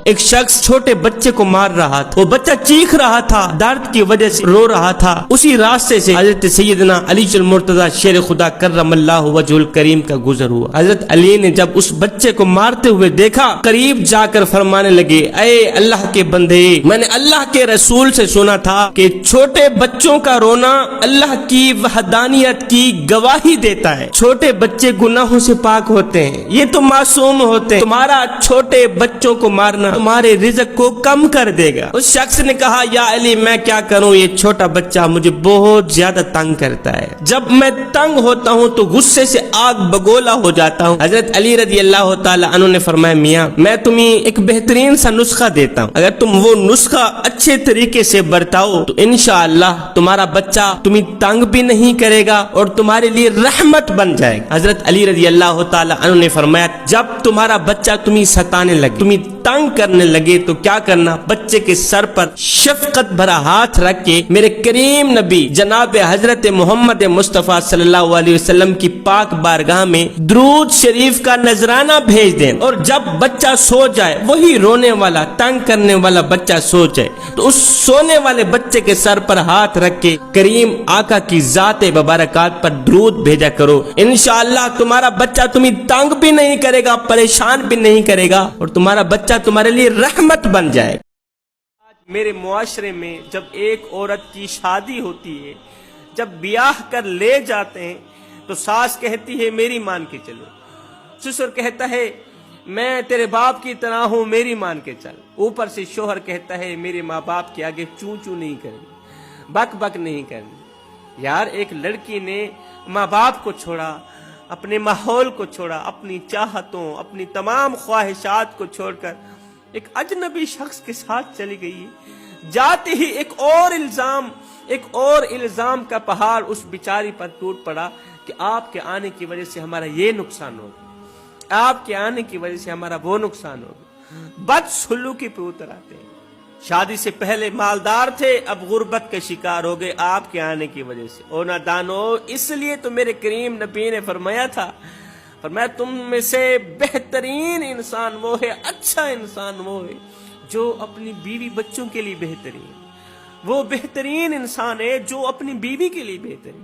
ایک شخص چھوٹے بچے کو مار رہا تھا، وہ بچہ چیخ رہا تھا، درد کی وجہ سے رو رہا تھا۔ اسی راستے سے حضرت سیدنا علی المرتضی شیر خدا کرم اللہ وجہ الکریم کا گزر ہوا۔ حضرت علی نے جب اس بچے کو مارتے ہوئے دیکھا، قریب جا کر فرمانے لگے، اے اللہ کے بندے، میں نے اللہ کے رسول سے سنا تھا کہ چھوٹے بچوں کا رونا اللہ کی وحدانیت کی گواہی دیتا ہے۔ چھوٹے بچے گناہوں سے پاک ہوتے ہیں، یہ تو معصوم ہوتے ہیں، تمہارا چھوٹے بچوں کو مارنا تمہارے رزق کو کم کر دے گا۔ اس شخص نے کہا، یا علی میں کیا کروں، یہ چھوٹا بچہ مجھے بہت زیادہ تنگ کرتا ہے، جب میں تنگ ہوتا ہوں تو غصے سے آگ بگولا ہو جاتا ہوں۔ حضرت علی رضی اللہ تعالی عنہ نے فرمایا، میاں میں تمہیں ایک بہترین سا نسخہ دیتا ہوں، اگر تم وہ نسخہ اچھے طریقے سے برتاؤ تو انشاءاللہ تمہارا بچہ تمہیں تنگ بھی نہیں کرے گا اور تمہارے لیے رحمت بن جائے گا۔ حضرت علی رضی اللہ تعالی عنہ نے فرمایا، جب تمہارا بچہ تمہیں ستانے لگے، تمہیں تنگ کرنے لگے تو کیا کرنا، بچے کے سر پر شفقت بھرا ہاتھ رکھ کے میرے کریم نبی جناب حضرت محمد مصطفیٰ صلی اللہ علیہ وسلم کی پاک بارگاہ میں درود شریف کا نذرانہ بھیج دیں، اور جب بچہ سو جائے، وہی رونے والا تنگ کرنے والا بچہ سو جائے، تو اس سونے والے بچے کے سر پر ہاتھ رکھ کے کریم آقا کی ذات مبارکات پر درود بھیجا کرو، انشاءاللہ تمہارا بچہ تمہیں تنگ بھی نہیں کرے گا، پریشان بھی نہیں کرے گا، اور تمہارا بچہ تمہارے لیے رحمت بن جائے گا۔ آج میرے معاشرے میں جب ایک عورت کی شادی ہوتی ہے، جب بیاہ کر لے جاتے ہیں تو ساس کہتی ہے میری مان کے چلو، سسر کہتا ہے میں تیرے باپ کی طرح ہوں میری مان کے چل، اوپر سے شوہر کہتا ہے میرے ماں باپ کے آگے چوں چوں نہیں کرنی، بک بک نہیں کرنی۔ یار ایک لڑکی نے ماں باپ کو چھوڑا، اپنے ماحول کو چھوڑا، اپنی چاہتوں، اپنی تمام خواہشات کو چھوڑ کر ایک اجنبی شخص کے ساتھ چلی گئی، جاتے ہی ایک اور الزام کا پہاڑ اس بیچاری پر ٹوٹ پڑا کہ آپ کے آنے کی وجہ سے ہمارا یہ نقصان ہوگا، آپ کے آنے کی وجہ سے ہمارا وہ نقصان ہوگا۔ بد سلوکی پہ اتر آتے ہیں، شادی سے پہلے مالدار تھے، اب غربت کے شکار ہو گئے آپ کے آنے کی وجہ سے۔ او نادانو، اس لیے تو میرے کریم نبی نے فرمایا تھا، فرمایا تم میں سے بہترین انسان وہ ہے، اچھا انسان وہ ہے جو اپنی بیوی بچوں کے لیے بہترین، وہ بہترین انسان ہے جو اپنی بیوی کے لیے بہترین،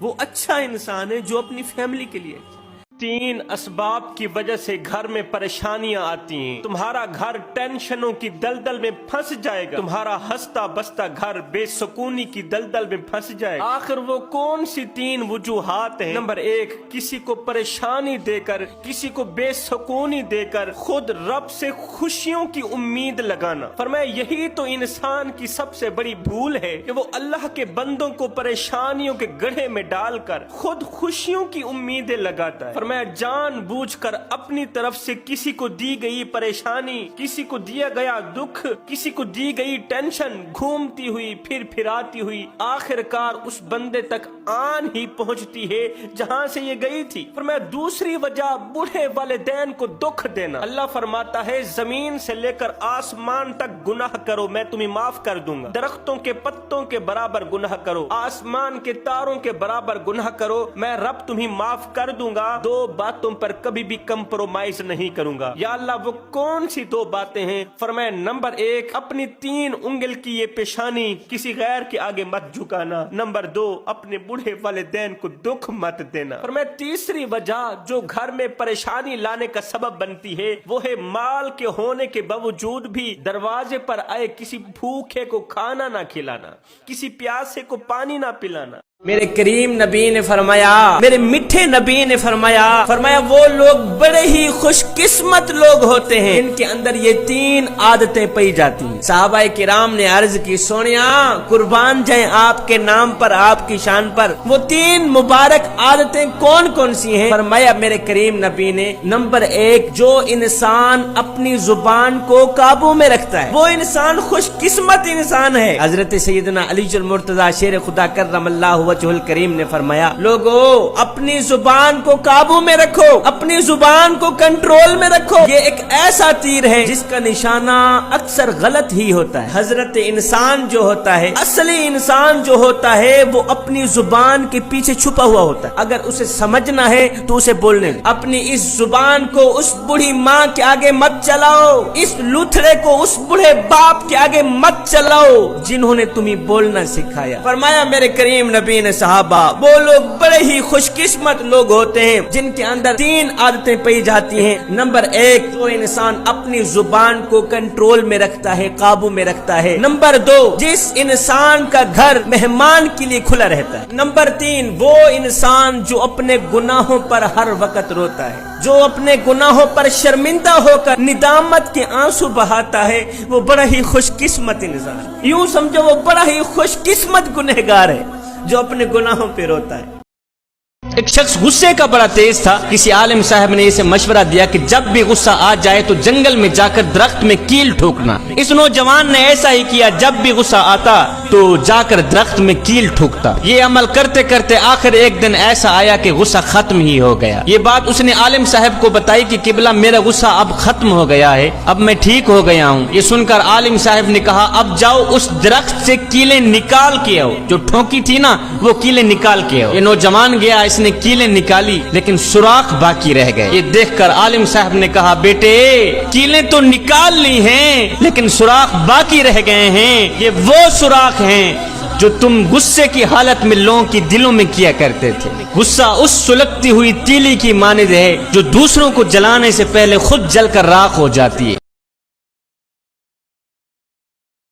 وہ اچھا انسان ہے جو اپنی فیملی کے لیے اچھا۔ تین اسباب کی وجہ سے گھر میں پریشانیاں آتی ہیں، تمہارا گھر ٹینشنوں کی دلدل میں پھنس جائے گا، تمہارا ہنستا بستا گھر بے سکونی کی دلدل میں پھنس جائے گا۔ آخر وہ کون سی تین وجوہات ہیں؟ نمبر ایک، کسی کو پریشانی دے کر، کسی کو بے سکونی دے کر خود رب سے خوشیوں کی امید لگانا۔ فرمایا یہی تو انسان کی سب سے بڑی بھول ہے کہ وہ اللہ کے بندوں کو پریشانیوں کے گڑھے میں ڈال کر خود خوشیوں کی امیدیں لگاتا ہے۔ میں جان بوجھ کر اپنی طرف سے کسی کو دی گئی پریشانی، کسی کو دیا گیا دکھ، کسی کو دی گئی ٹینشن گھومتی ہوئی پھر پھراتی ہوئی آخر کار اس بندے تک آن ہی پہنچتی ہے جہاں سے یہ گئی تھی۔ فرمایا دوسری وجہ بوڑھے والدین کو دکھ دینا۔ اللہ فرماتا ہے زمین سے لے کر آسمان تک گناہ کرو میں تمہیں معاف کر دوں گا، درختوں کے پتوں کے برابر گناہ کرو، آسمان کے تاروں کے برابر گناہ کرو، میں رب تمہیں معاف کر دوں گا، دو باتوں پر کبھی بھی کمپرومائز نہیں کروں گا۔ یا اللہ وہ کون سی دو باتیں ہیں؟ فرمایا نمبر ایک، اپنی تین انگل کی یہ پیشانی کسی غیر کے آگے مت جھکانا، نمبر دو، اپنے بوڑھے والدین کو دکھ مت دینا۔ فرمایا تیسری وجہ جو گھر میں پریشانی لانے کا سبب بنتی ہے وہ ہے مال کے ہونے کے باوجود بھی دروازے پر آئے کسی بھوکے کو کھانا نہ کھلانا، کسی پیاسے کو پانی نہ پلانا۔ میرے کریم نبی نے فرمایا، میرے میٹھے نبی نے فرمایا وہ لوگ بڑے ہی خوش قسمت لوگ ہوتے ہیں ان کے اندر یہ تین عادتیں پائی جاتی ہیں۔ صحابہ کرام نے عرض کی سونیا قربان جائیں آپ کے نام پر، آپ کی شان پر، وہ تین مبارک عادتیں کون کون سی ہیں؟ فرمایا میرے کریم نبی نے، نمبر ایک، جو انسان اپنی زبان کو قابو میں رکھتا ہے وہ انسان خوش قسمت انسان ہے۔ حضرت سیدنا علی المرتضی شیر خدا کرم اللہ وجہ الکریم نے فرمایا لوگو اپنی زبان کو قابو میں رکھو، اپنی اپنی زبان کو کنٹرول میں رکھو. یہ ایک ایسا تیر ہے جس کا نشانہ اکثر غلط ہی ہوتا ہے. حضرت انسان جو ہوتا ہے، اصلی انسان جو ہوتا ہے، وہ اپنی زبان کے پیچھے چھپا ہوا ہوتا ہے. اگر اسے سمجھنا ہے تو اسے بولنے دو. اپنی اس زبان کو اس بوڑھی ماں کے آگے مت چلاؤ، اس لوتھڑے کو اس بوڑھے باپ کے آگے مت چلاؤ جنہوں نے تمہیں بولنا سکھایا. فرمایا میرے کریم نبی نے صحابہ، وہ لوگ بڑے ہی خوش قسمت لوگ ہوتے ہیں جن کے اندر 3 عادتیں پائی جاتی ہیں. نمبر 1، جو انسان اپنی زبان کو کنٹرول میں رکھتا ہے، قابو میں رکھتا ہے. نمبر 2، جس انسان کا گھر مہمان کے لیے کھلا رہتا ہے. نمبر 3، وہ انسان جو اپنے گناہوں پر ہر وقت روتا ہے، جو اپنے گناہوں پر شرمندہ ہو کر ندامت کے آنسو بہاتا ہے، وہ بڑا ہی خوش قسمت انسان. یوں سمجھو وہ بڑا ہی خوش قسمت گنہگار ہے جو اپنے گناہوں پہ روتا ہے. ایک شخص غصے کا بڑا تیز تھا. کسی عالم صاحب نے اسے مشورہ دیا کہ جب بھی غصہ آ جائے تو جنگل میں جا کر درخت میں کیل ٹھوکنا. اس نوجوان نے ایسا ہی کیا. جب بھی غصہ آتا تو جا کر درخت میں کیل ٹھوکتا. یہ عمل کرتے کرتے آخر ایک دن ایسا آیا کہ غصہ ختم ہی ہو گیا. یہ بات اس نے عالم صاحب کو بتائی کہ قبلہ میرا غصہ اب ختم ہو گیا ہے، اب میں ٹھیک ہو گیا ہوں. یہ سن کر عالم صاحب نے کہا اب جاؤ اس درخت سے کیلیں نکال کے آؤ، جو ٹھوکی تھی نا وہ کیلیں نکال کے آؤ. یہ نوجوان گیا، اس نے کیلیں نکالی لیکن سوراخ باقی رہ گئے. یہ دیکھ کر عالم صاحب نے کہا بیٹے کیلیں تو نکال لی ہیں لیکن سوراخ باقی رہ گئے ہیں. یہ وہ سوراخ ہیں جو تم غصے کی حالت میں لوگوں کی دلوں میں کیا کرتے تھے. غصہ اس سلگتی ہوئی تیلی کی مانند ہے جو دوسروں کو جلانے سے پہلے خود جل کر راکھ ہو جاتی ہے.